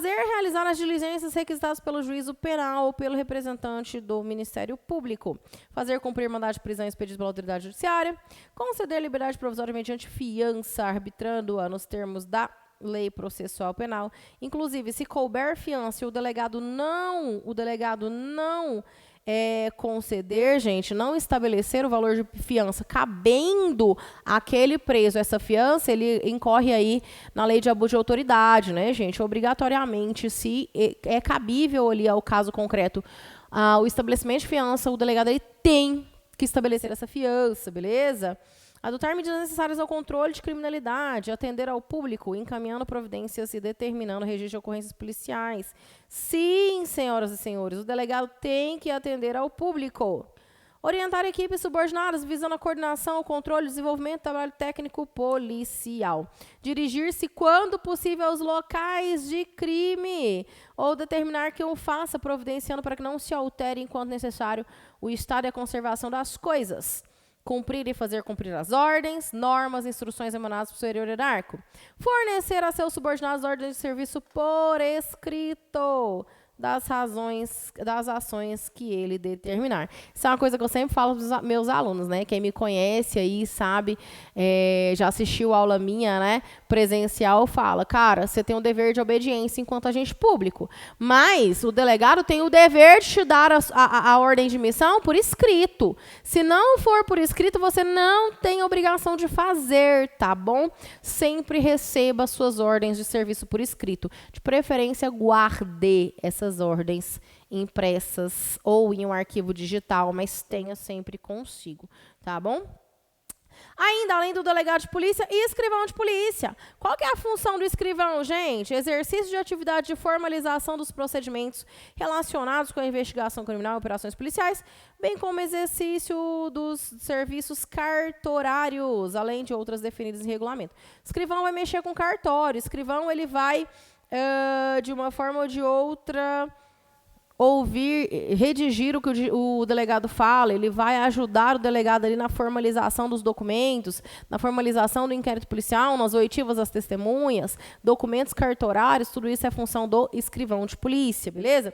Realizar as diligências requisitadas pelo juízo penal ou pelo representante do Ministério Público. Fazer cumprir mandado de prisão expedido pela autoridade judiciária. Conceder liberdade provisória mediante fiança, arbitrando-a nos termos da lei processual penal. Inclusive, se couber fiança e o delegado não conceder, gente, não estabelecer o valor de fiança cabendo àquele preso essa fiança, ele incorre aí na lei de abuso de autoridade, né, gente? Obrigatoriamente, se é cabível ali ao caso concreto o estabelecimento de fiança, o delegado ele tem que estabelecer essa fiança, beleza? Adotar medidas necessárias ao controle de criminalidade, atender ao público, encaminhando providências e determinando registro de ocorrências policiais. Sim, senhoras e senhores, o delegado tem que atender ao público. Orientar equipes subordinadas visando a coordenação, o controle e desenvolvimento do trabalho técnico policial. Dirigir-se, quando possível, aos locais de crime ou determinar que o faça, providenciando para que não se altere, enquanto necessário, o estado e a conservação das coisas. Cumprir e fazer cumprir as ordens, normas e instruções emanadas do superior hierárquico. Fornecer a seus subordinados ordens de serviço por escrito das ações que ele determinar. Isso é uma coisa que eu sempre falo para os meus alunos, né? Quem me conhece aí sabe, já assistiu aula minha, né? Presencial, fala, cara, você tem um dever de obediência enquanto agente público, mas o delegado tem o dever de te dar a ordem de missão por escrito. Se não for por escrito, você não tem obrigação de fazer, tá bom? Sempre receba suas ordens de serviço por escrito. De preferência, guarde essas ordens impressas ou em um arquivo digital, mas tenha sempre consigo, tá bom? Ainda, além do delegado de polícia e escrivão de polícia. Qual que é a função do escrivão, gente? Exercício de atividade de formalização dos procedimentos relacionados com a investigação criminal e operações policiais, bem como exercício dos serviços cartorários, além de outras definidas em regulamento. Escrivão vai mexer com cartório. Escrivão, ele vai de uma forma ou de outra, redigir o que o delegado fala, ele vai ajudar o delegado ali na formalização dos documentos, na formalização do inquérito policial, nas oitivas das testemunhas, documentos cartorários, tudo isso é função do escrivão de polícia, beleza?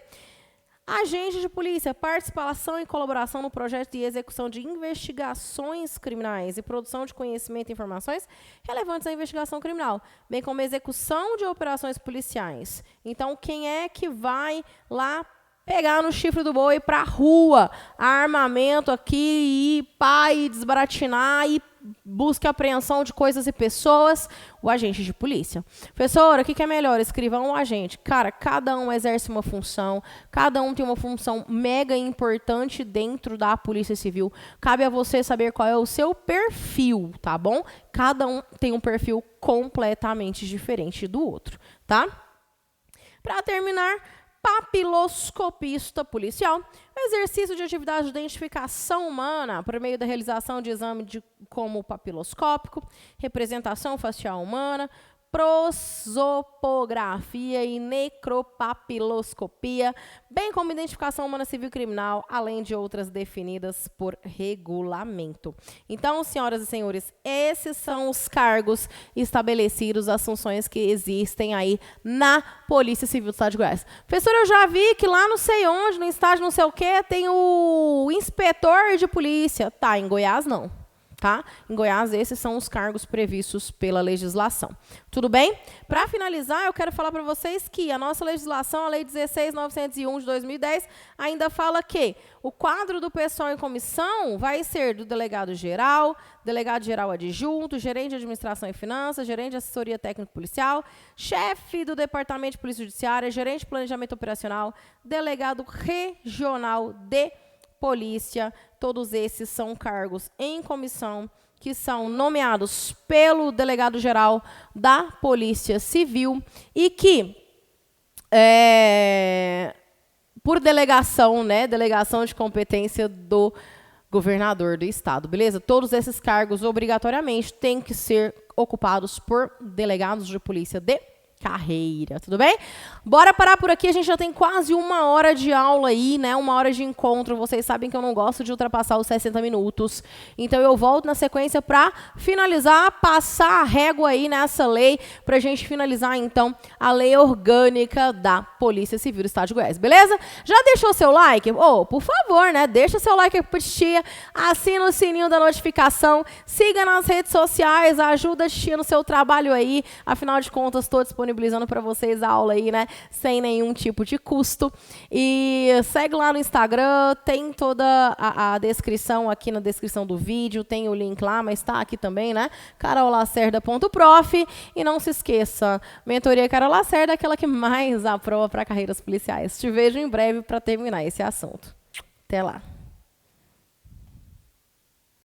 Agente de polícia, participação e colaboração no projeto e execução de investigações criminais e produção de conhecimento e informações relevantes à investigação criminal, bem como execução de operações policiais. Então, quem é que vai lá pegar no chifre do boi para a rua, armamento aqui, e pá, e desbaratinar, e busca apreensão de coisas e pessoas? O agente de polícia. Professora, o que é melhor, escrivão ou agente? Cara, cada um exerce uma função, cada um tem uma função mega importante dentro da Polícia Civil. Cabe a você saber qual é o seu perfil, tá bom? Cada um tem um perfil completamente diferente do outro, tá? Para terminar, papiloscopista policial, exercício de atividade de identificação humana por meio da realização de exame como papiloscópico, representação facial humana, prosopografia e necropapiloscopia, bem como identificação humana civil e criminal, além de outras definidas por regulamento. Então, senhoras e senhores, esses são os cargos estabelecidos, as funções que existem aí na Polícia Civil do Estado de Goiás. Professora, eu já vi que lá não sei onde, no estádio não sei o quê, tem o inspetor de polícia. Tá, em Goiás não. tá? Em Goiás, esses são os cargos previstos pela legislação. Tudo bem? Para finalizar, eu quero falar para vocês que a nossa legislação, a Lei 16.901 de 2010, ainda fala que o quadro do pessoal em comissão vai ser do delegado-geral adjunto, gerente de administração e finanças, gerente de assessoria técnico-policial, chefe do departamento de polícia judiciária, gerente de planejamento operacional, delegado regional de polícia. Todos esses são cargos em comissão que são nomeados pelo delegado-geral da Polícia Civil e que, por delegação, né, delegação de competência do governador do estado, beleza? Todos esses cargos, obrigatoriamente, têm que ser ocupados por delegados de polícia de carreira, tudo bem? Bora parar por aqui, a gente já tem quase 1 hora de aula aí, né? 1 hora de encontro. Vocês sabem que eu não gosto de ultrapassar os 60 minutos. Então eu volto na sequência para finalizar, passar a régua aí nessa lei, pra gente finalizar então a lei orgânica da Polícia Civil do Estado de Goiás, beleza? Já deixou seu like? Por favor, né? Deixa seu like aqui pra tia, assina o sininho da notificação, siga nas redes sociais, ajuda a tia no seu trabalho aí. Afinal de contas, estou disponibilizando para vocês a aula aí, né, sem nenhum tipo de custo. E segue lá no Instagram, tem toda a descrição aqui na descrição do vídeo, tem o link lá, mas está aqui também, né, carolacerda.prof. E não se esqueça, Mentoria Carol Lacerda é aquela que mais aprova para carreiras policiais. Te vejo em breve para terminar esse assunto. Até lá.